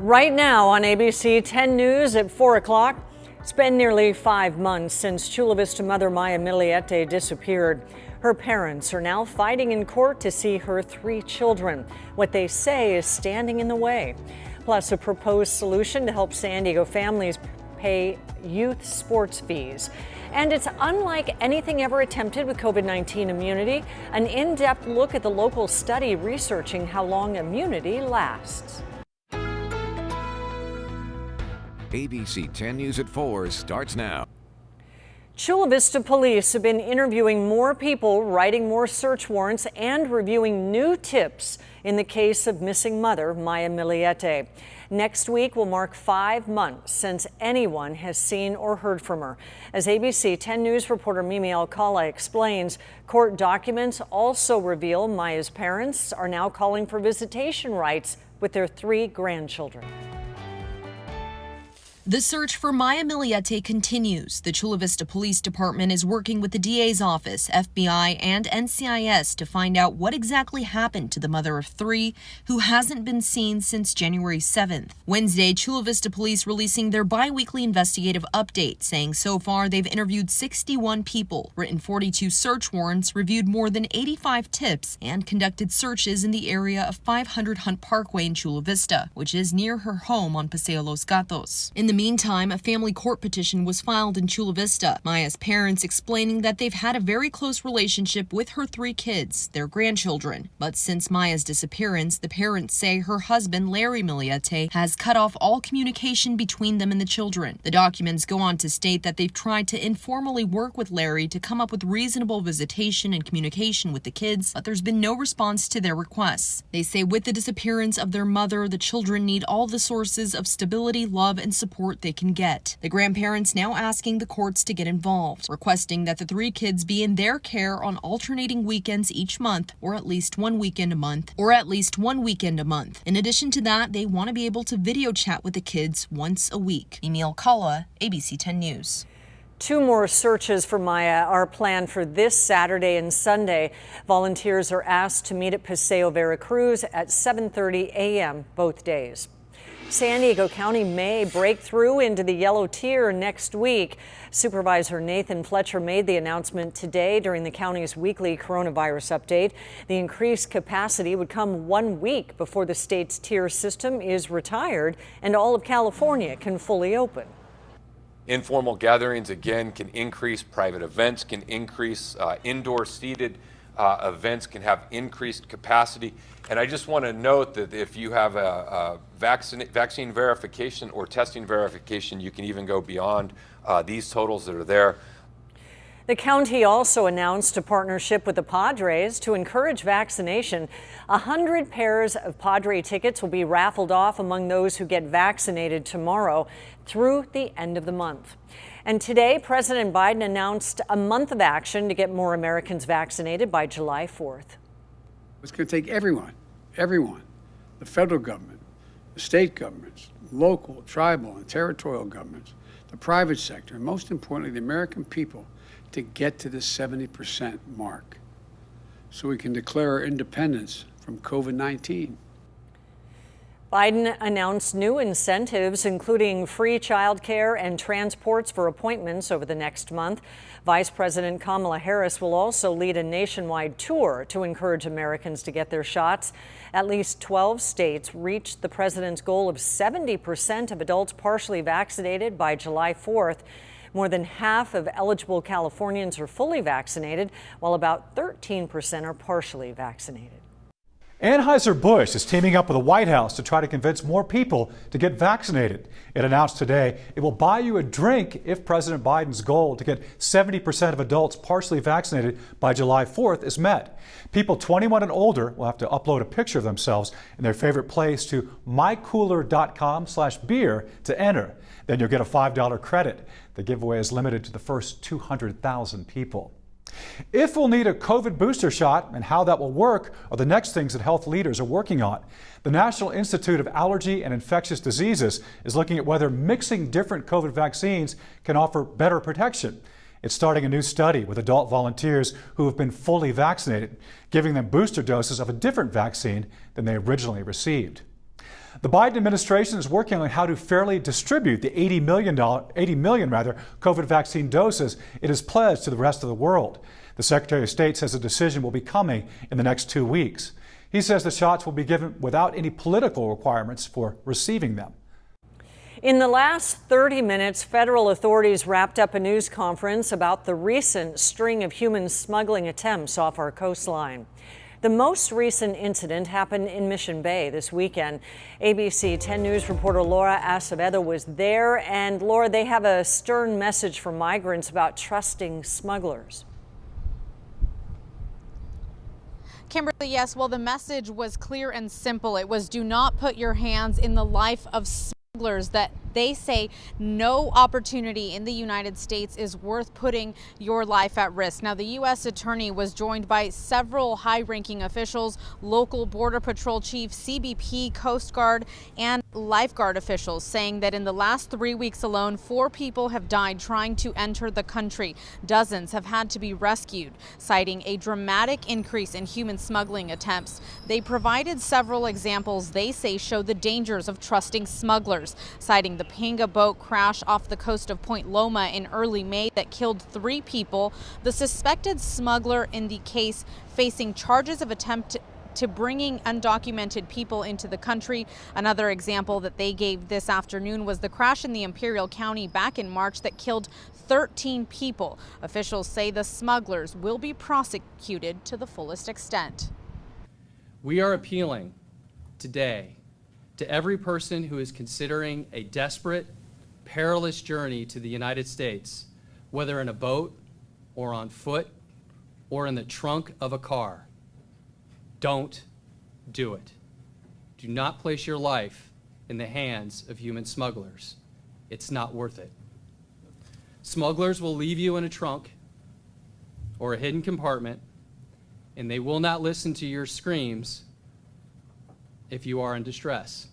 Right now on ABC 10 News at 4 o'clock, it's been nearly 5 months since Chula Vista mother Maya Miliete disappeared. Her parents are now fighting in court to see her 3 children, what they say is standing in the way. Plus, a proposed solution to help San Diego families pay youth sports fees. And it's unlike anything ever attempted with COVID-19 immunity, an in-depth look at the local study researching how long immunity lasts. ABC 10 News at 4 starts now. Chula Vista police have been interviewing more people, writing more search warrants, and reviewing new tips in the case of missing mother Maya Miliete. Next week will mark 5 months since anyone has seen or heard from her. As ABC 10 News reporter Mimi Alcala explains, court documents also reveal Maya's parents are now calling for visitation rights with their 3 grandchildren. The search for Maya Miliete continues. The Chula Vista Police Department is working with the DA's office, FBI, and NCIS to find out what exactly happened to the mother of 3 who hasn't been seen since January 7th. Wednesday, Chula Vista Police releasing their bi-weekly investigative update, saying so far they've interviewed 61 people, written 42 search warrants, reviewed more than 85 tips, and conducted searches in the area of 500 Hunt Parkway in Chula Vista, which is near her home on Paseo Los Gatos. In the meantime, a family court petition was filed in Chula Vista. Maya's parents explaining that they've had a very close relationship with her 3 kids, their grandchildren. But since Maya's disappearance, the parents say her husband, Larry Miliete, has cut off all communication between them and the children. The documents go on to state that they've tried to informally work with Larry to come up with reasonable visitation and communication with the kids, but there's been no response to their requests. They say with the disappearance of their mother, the children need all the sources of stability, love, and support they can get. The grandparents now asking the courts to get involved, requesting that the 3 kids be in their care on alternating weekends each month, or at least one weekend a month. In addition to that, they want to be able to video chat with the kids once a week. Mimi Alcala, ABC 10 News. 2 more searches for Maya are planned for this Saturday and Sunday. Volunteers are asked to meet at Paseo Veracruz at 7:30 a.m. both days. San Diego County may break through into the yellow tier next week. Supervisor Nathan Fletcher made the announcement today during the county's weekly coronavirus update. The increased capacity would come 1 week before the state's tier system is retired and all of California can fully open. Informal gatherings, again, can increase. Private events can increase. Indoor seated events can have increased capacity. And I just want to note that if you have a vaccine verification or testing verification, you can even go beyond these totals that are there. The county also announced a partnership with the Padres to encourage vaccination. 100 pairs of Padre tickets will be raffled off among those who get vaccinated tomorrow through the end of the month. And today, President Biden announced a month of action to get more Americans vaccinated by July 4th. It's going to take everyone, the federal government, the state governments, local, tribal, and territorial governments, the private sector, and most importantly, the American people, to get to the 70% mark so we can declare our independence from COVID-19. Biden announced new incentives, including free childcare and transports for appointments over the next month. Vice President Kamala Harris will also lead a nationwide tour to encourage Americans to get their shots. At least 12 states reached the president's goal of 70% of adults partially vaccinated by July 4th. More than half of eligible Californians are fully vaccinated, while about 13% are partially vaccinated. Anheuser-Busch is teaming up with the White House to try to convince more people to get vaccinated. It announced today it will buy you a drink if President Biden's goal to get 70% of adults partially vaccinated by July 4th is met. People 21 and older will have to upload a picture of themselves in their favorite place to mycooler.com/beer to enter. Then you'll get a $5 credit. The giveaway is limited to the first 200,000 people. If we'll need a COVID booster shot and how that will work are the next things that health leaders are working on. The National Institute of Allergy and Infectious Diseases is looking at whether mixing different COVID vaccines can offer better protection. It's starting a new study with adult volunteers who have been fully vaccinated, giving them booster doses of a different vaccine than they originally received. The Biden administration is working on how to fairly distribute the 80 million COVID vaccine doses it has pledged to the rest of the world. The Secretary of State says a decision will be coming in the next 2 weeks. He says the shots will be given without any political requirements for receiving them. In the last 30 minutes, federal authorities wrapped up a news conference about the recent string of human smuggling attempts off our coastline. The most recent incident happened in Mission Bay this weekend. ABC 10 News reporter Laura Acevedo was there. And Laura, they have a stern message for migrants about trusting smugglers. Kimberly, yes, well, the message was clear and simple. It was, do not put your hands in the life of smugglers. That they say no opportunity in the United States is worth putting your life at risk. Now, the U.S. attorney was joined by several high-ranking officials, local Border Patrol chief, CBP, Coast Guard, and lifeguard officials, saying that in the last 3 weeks alone, 4 people have died trying to enter the country. Dozens have had to be rescued, citing a dramatic increase in human smuggling attempts. They provided several examples they say show the dangers of trusting smugglers, citing the Panga boat crash off the coast of Point Loma in early May that killed 3 people. The suspected smuggler in the case facing charges of attempt to bringing undocumented people into the country. Another example that they gave this afternoon was the crash in the Imperial County back in March that killed 13 people. Officials say the smugglers will be prosecuted to the fullest extent. We are appealing today to every person who is considering a desperate, perilous journey to the United States, whether in a boat or on foot or in the trunk of a car. Don't do it. Do not place your life in the hands of human smugglers. It's not worth it. Smugglers will leave you in a trunk or a hidden compartment, and they will not listen to your screams if you are in distress.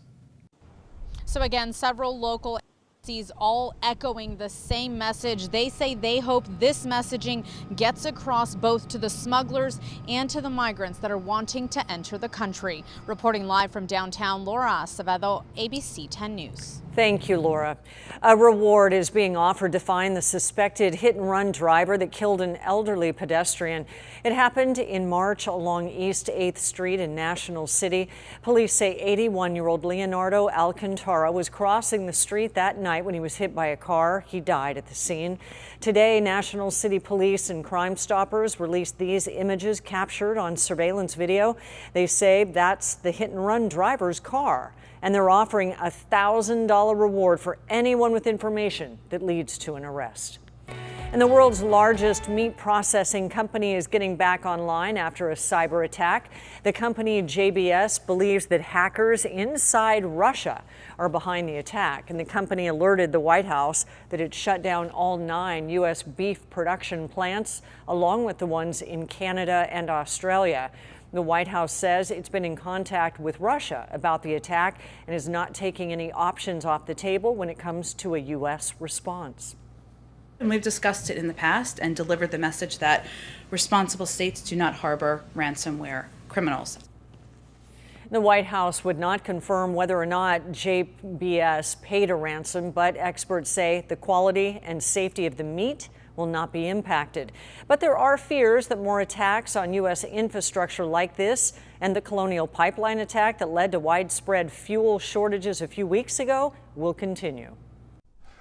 So again, several local agencies all echoing the same message. They say they hope this messaging gets across both to the smugglers and to the migrants that are wanting to enter the country. Reporting live from downtown, Laura Acevedo, ABC 10 News. Thank you, Laura. A reward is being offered to find the suspected hit-and-run driver that killed an elderly pedestrian. It happened in March along East 8th Street in National City. Police say 81-year-old Leonardo Alcantara was crossing the street that night when he was hit by a car. He died at the scene. Today, National City Police and Crime Stoppers released these images captured on surveillance video. They say that's the hit-and-run driver's car, and they're offering a $1,000 reward for anyone with information that leads to an arrest. And the world's largest meat processing company is getting back online after a cyber attack. The company JBS believes that hackers inside Russia are behind the attack, and the company alerted the White House that it shut down all 9 U.S. beef production plants, along with the ones in Canada and Australia. The White House says it's been in contact with Russia about the attack and is not taking any options off the table when it comes to a U.S. response. And we've discussed it in the past and delivered the message that responsible states do not harbor ransomware criminals. The White House would not confirm whether or not JBS paid a ransom, but experts say the quality and safety of the meat will not be impacted. But there are fears that more attacks on U.S. infrastructure like this and the Colonial Pipeline attack that led to widespread fuel shortages a few weeks ago will continue.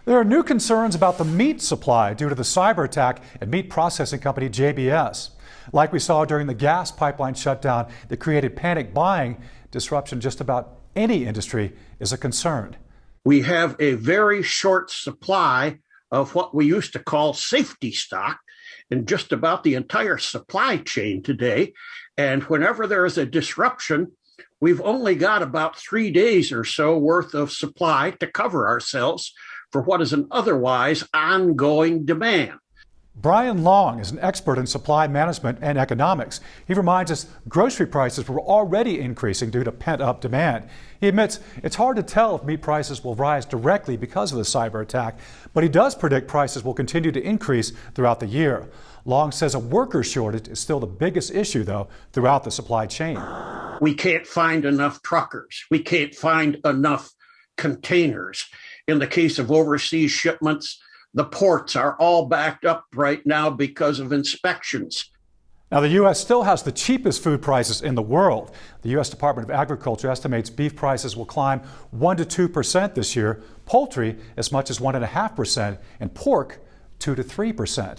There are new concerns about the meat supply due to the cyber attack at meat processing company JBS. Like we saw during the gas pipeline shutdown that created panic buying, disruption just about any industry is a concern. We have a very short supply of what we used to call safety stock in just about the entire supply chain today. And whenever there is a disruption, we've only got about 3 days or so worth of supply to cover ourselves for what is an otherwise ongoing demand. Brian Long is an expert in supply management and economics. He reminds us grocery prices were already increasing due to pent-up demand. He admits it's hard to tell if meat prices will rise directly because of the cyber attack, but he does predict prices will continue to increase throughout the year. Long says a worker shortage is still the biggest issue, though, throughout the supply chain. We can't find enough truckers. We can't find enough containers. In the case of overseas shipments, the ports are all backed up right now because of inspections. Now, the U.S. still has the cheapest food prices in the world. The U.S. Department of Agriculture estimates beef prices will climb 1% to 2% this year, poultry as much as 1.5%, and pork 2% to 3%.